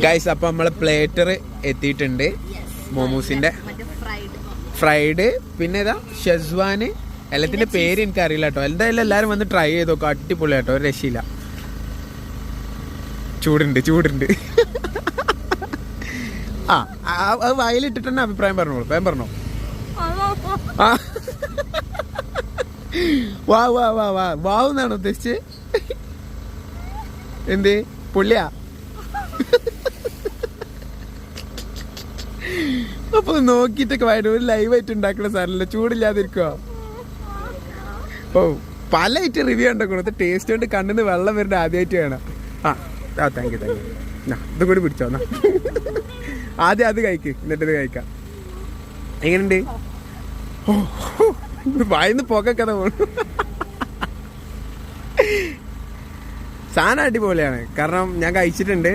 Guys അപ്പൊ നമ്മളെ plater എത്തിയിട്ടുണ്ട്. മോമോസിന്റെ ഫ്രൈഡ്, പിന്നെ ഇതാ ഷെസ്വാന്. എല്ലാത്തിന്റെ പേര് എനിക്ക് അറിയില്ല കേട്ടോ. എന്തായാലും എല്ലാരും വന്ന് ട്രൈ ചെയ്ത് നോക്കും. അടിപൊളി കേട്ടോ, ഒരു രക്ഷയില്ല. ചൂടുണ്ട്. അത് വയലിട്ടിട്ട് തന്നെ അഭിപ്രായം പറഞ്ഞോളൂ. വേഗം പറഞ്ഞോ. വാവ് എന്നാണ് ഉദ്ദേശിച്ച്. എന്ത് പുള്ളിയാ? അപ്പൊ നോക്കിട്ടൊക്കെ വരും. ഒരു ലൈവായിട്ട് ഉണ്ടാക്കുന്ന സാധനമല്ല, ചൂടില്ലാതിരിക്കുക. ഓ പല ആയിട്ട് റിവ്യൂ ഉണ്ടാക്കുന്നത്. ടേസ്റ്റ് കൊണ്ട് കണ്ണിന്ന് വെള്ളം വരുന്നത് ആദ്യമായിട്ട് വേണം. Thank you. ഇത് കൂടി പിടിച്ചോ. ആദ്യം അത് കഴിക്ക്, എന്നിട്ട് ഇത് കഴിക്കാം. എങ്ങനെയുണ്ട്? വായിന്ന് പുകക്കഥ പോണു. സാധനം അടിപൊളിയാണ്. കാരണം ഞാൻ കഴിച്ചിട്ടുണ്ട്.